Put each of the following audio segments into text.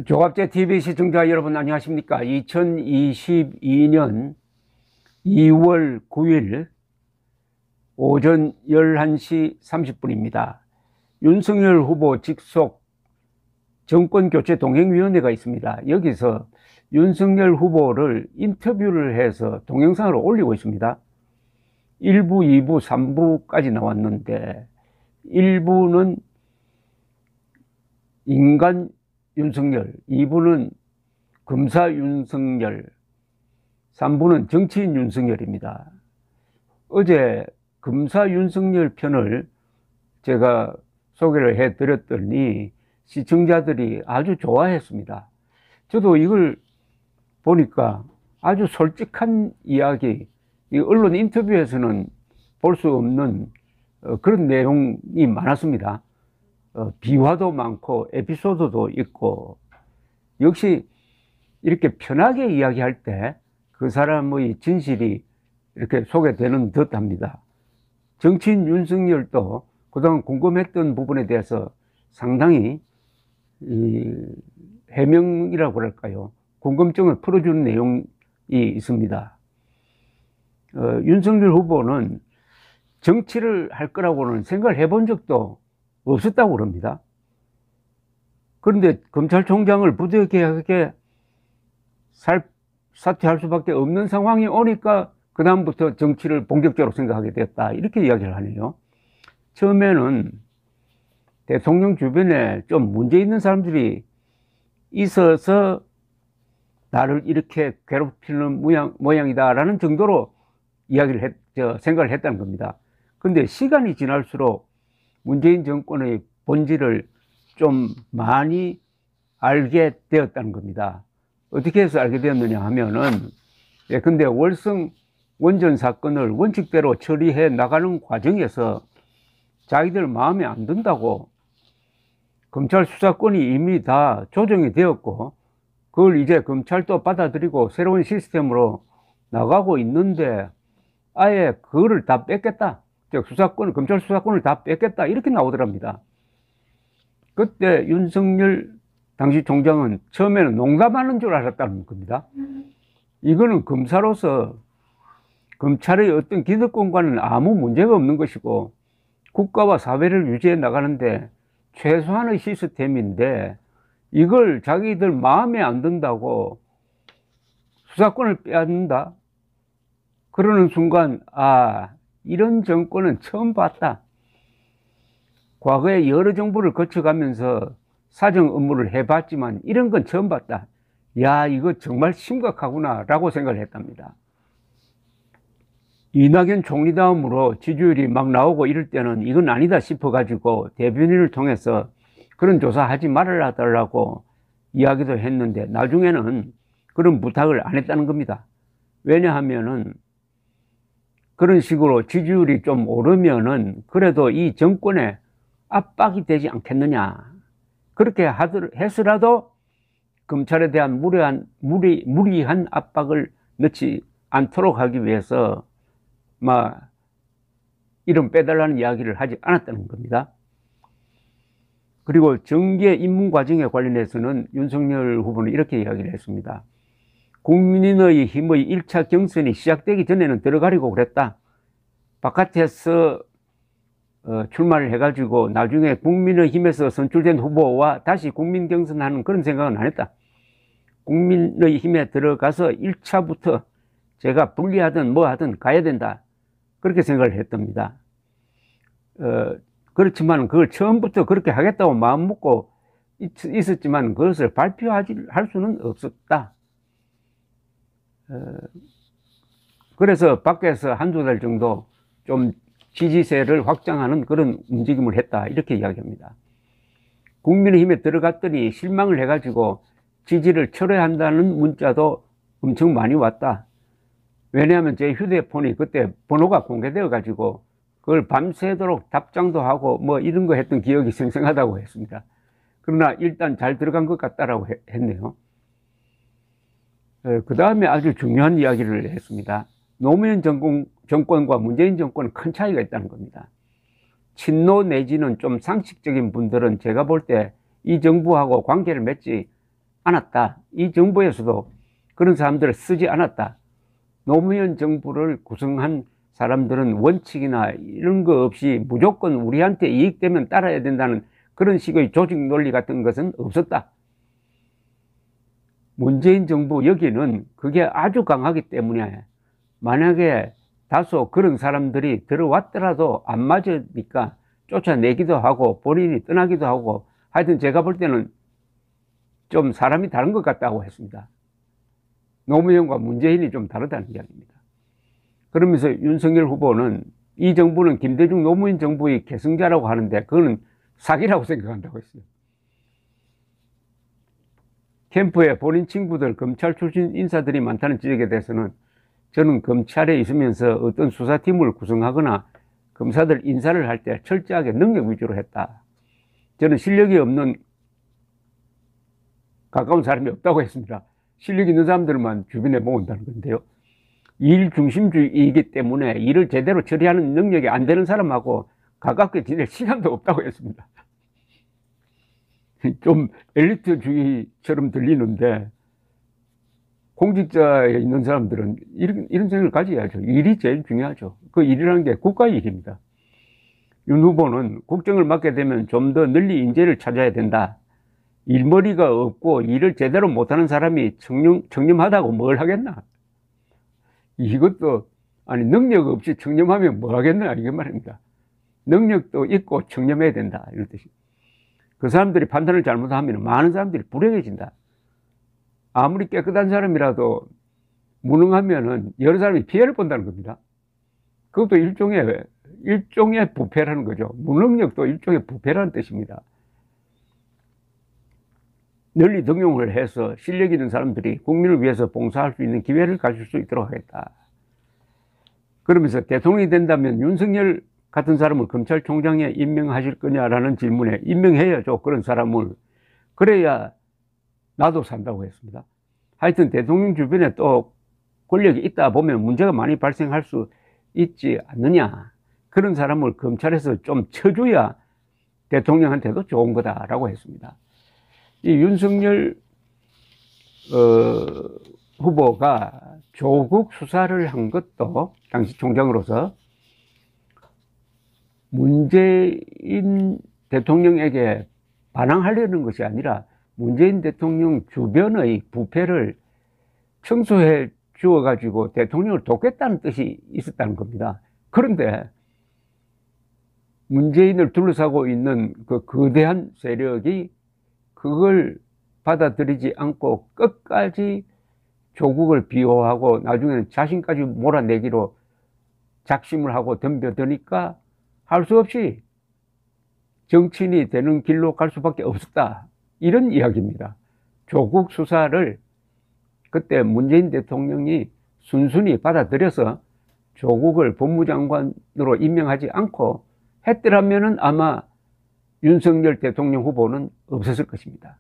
조갑제 TV 시청자 여러분 안녕하십니까? 2022년 2월 9일 오전 11시 30분입니다. 윤석열 후보 직속 정권교체 동행위원회가 있습니다. 여기서 윤석열 후보를 인터뷰를 해서 동영상을 올리고 있습니다. 1부, 2부, 3부까지 나왔는데 1부는 인간 윤석열, 2부는 검사 윤석열, 3부는 정치인 윤석열입니다. 어제 검사 윤석열 편을 제가 소개를 해드렸더니 시청자들이 아주 좋아했습니다. 저도 이걸 보니까 아주 솔직한 이야기, 언론 인터뷰에서는 볼 수 없는 그런 내용이 많았습니다. 비화도 많고 에피소드도 있고, 역시 이렇게 편하게 이야기할 때 그 사람의 진실이 이렇게 소개되는 듯 합니다. 정치인 윤석열도 그동안 궁금했던 부분에 대해서 상당히 해명이라고 그럴까요? 궁금증을 풀어주는 내용이 있습니다. 윤석열 후보는 정치를 할 거라고는 생각을 해본 적도 없었다고 그럽니다. 그런데 검찰총장을 부득이하게 사퇴할 수밖에 없는 상황이 오니까 그다음부터 정치를 본격적으로 생각하게 됐다, 이렇게 이야기를 하네요. 처음에는 대통령 주변에 좀 문제 있는 사람들이 있어서 나를 이렇게 괴롭히는 모양이다라는 정도로 생각을 했다는 겁니다. 근데 시간이 지날수록 문재인 정권의 본질을 좀 많이 알게 되었다는 겁니다. 어떻게 해서 알게 되었느냐 하면은, 근데 월성 원전 사건을 원칙대로 처리해 나가는 과정에서 자기들 마음에 안 든다고 검찰 수사권이 이미 다 조정이 되었고, 그걸 이제 검찰도 받아들이고 새로운 시스템으로 나가고 있는데 아예 그거를 다 뺏겠다, 즉 검찰 수사권을 다 뺏겠다, 이렇게 나오더랍니다. 그때 윤석열 당시 총장은 처음에는 농담하는 줄 알았다는 겁니다. 이거는 검사로서 검찰의 어떤 기득권과는 아무 문제가 없는 것이고 국가와 사회를 유지해 나가는데 최소한의 시스템인데, 이걸 자기들 마음에 안 든다고 수사권을 빼앗는다? 그러는 순간, 이런 정권은 처음 봤다. 과거에 여러 정부를 거쳐가면서 사정 업무를 해봤지만 이런 건 처음 봤다. 야, 이거 정말 심각하구나 라고 생각을 했답니다. 이낙연 총리 다음으로 지지율이 막 나오고 이럴 때는 이건 아니다 싶어가지고 대변인을 통해서 그런 조사하지 말아달라고 이야기도 했는데, 나중에는 그런 부탁을 안 했다는 겁니다. 왜냐하면은 그런 식으로 지지율이 좀 오르면은 그래도 이 정권에 압박이 되지 않겠느냐. 그렇게 해서라도 검찰에 대한 무리한 압박을 넣지 않도록 하기 위해서 이름 빼달라는 이야기를 하지 않았다는 겁니다. 그리고 정계 입문 과정에 관련해서는 윤석열 후보는 이렇게 이야기를 했습니다. 국민의힘의 1차 경선이 시작되기 전에는 들어가려고 그랬다. 바깥에서 출마를 해가지고 나중에 국민의힘에서 선출된 후보와 다시 국민 경선하는 그런 생각은 안 했다. 국민의힘에 들어가서 1차부터 제가 불리하든 뭐하든 가야 된다, 그렇게 생각을 했답니다. 그렇지만 그걸 처음부터 그렇게 하겠다고 마음 먹고 있었지만 그것을 발표할 수는 없었다. 그래서 밖에서 한두 달 정도 좀 지지세를 확장하는 그런 움직임을 했다, 이렇게 이야기합니다. 국민의힘에 들어갔더니 실망을 해가지고 지지를 철회한다는 문자도 엄청 많이 왔다. 왜냐하면 제 휴대폰이 그때 번호가 공개되어 가지고 그걸 밤새도록 답장도 하고 이런 거 했던 기억이 생생하다고 했습니다. 그러나 일단 잘 들어간 것 같다라고 했네요. 그 다음에 아주 중요한 이야기를 했습니다. 노무현 정권과 문재인 정권은 큰 차이가 있다는 겁니다. 친노 내지는 좀 상식적인 분들은 제가 볼 때 이 정부하고 관계를 맺지 않았다. 이 정부에서도 그런 사람들을 쓰지 않았다. 노무현 정부를 구성한 사람들은 원칙이나 이런 거 없이 무조건 우리한테 이익되면 따라야 된다는 그런 식의 조직 논리 같은 것은 없었다. 문재인 정부 여기는 그게 아주 강하기 때문에 만약에 다소 그런 사람들이 들어왔더라도 안 맞으니까 쫓아내기도 하고 본인이 떠나기도 하고 하여튼 제가 볼 때는 좀 사람이 다른 것 같다고 했습니다. 노무현과 문재인이 좀 다르다는 이야기입니다. 그러면서 윤석열 후보는 이 정부는 김대중 노무현 정부의 계승자라고 하는데 그거는 사기라고 생각한다고 했어요. 캠프에 본인 친구들 검찰 출신 인사들이 많다는 지적에 대해서는 저는 검찰에 있으면서 어떤 수사팀을 구성하거나 검사들 인사를 할 때 철저하게 능력 위주로 했다. 저는 실력이 없는 가까운 사람이 없다고 했습니다. 실력 있는 사람들만 주변에 모은다는 건데요. 일 중심주의이기 때문에 일을 제대로 처리하는 능력이 안 되는 사람하고 가깝게 지낼 시간도 없다고 했습니다. 좀 엘리트주의처럼 들리는데 공직자에 있는 사람들은 이런 생각을 가져야죠. 일이 제일 중요하죠. 그 일이라는 게 국가의 일입니다. 윤 후보는 국정을 맡게 되면 좀 더 널리 인재를 찾아야 된다. 일머리가 없고 일을 제대로 못하는 사람이 청렴하다고 뭘 하겠나. 이것도 아니 능력 없이 청렴하면 뭐 하겠나 이게 말입니다. 능력도 있고 청렴해야 된다 이런 뜻이. 그 사람들이 판단을 잘못하면 많은 사람들이 불행해진다. 아무리 깨끗한 사람이라도 무능하면은 여러 사람이 피해를 본다는 겁니다. 그것도 일종의 부패라는 거죠. 무능력도 일종의 부패라는 뜻입니다. 널리 등용을 해서 실력 있는 사람들이 국민을 위해서 봉사할 수 있는 기회를 가질 수 있도록 하겠다. 그러면서 대통령이 된다면 윤석열 같은 사람을 검찰총장에 임명하실 거냐라는 질문에 임명해야죠. 그런 사람을. 그래야 나도 산다고 했습니다. 하여튼 대통령 주변에 또 권력이 있다 보면 문제가 많이 발생할 수 있지 않느냐. 그런 사람을 검찰에서 좀 쳐줘야 대통령한테도 좋은 거다라고 했습니다. 이 윤석열 후보가 조국 수사를 한 것도 당시 총장으로서 문재인 대통령에게 반항하려는 것이 아니라 문재인 대통령 주변의 부패를 청소해 주어가지고 대통령을 돕겠다는 뜻이 있었다는 겁니다. 그런데 문재인을 둘러싸고 있는 그 거대한 세력이 그걸 받아들이지 않고 끝까지 조국을 비호하고 나중에는 자신까지 몰아내기로 작심을 하고 덤벼드니까 할 수 없이 정치인이 되는 길로 갈 수밖에 없었다. 이런 이야기입니다. 조국 수사를 그때 문재인 대통령이 순순히 받아들여서 조국을 법무장관으로 임명하지 않고 했더라면 아마 윤석열 대통령 후보는 없었을 것입니다.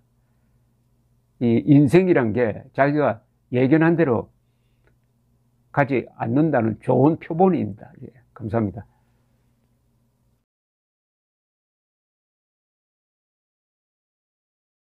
이 인생이란 게 자기가 예견한 대로 가지 않는다는 좋은 표본입니다. 예, 감사합니다.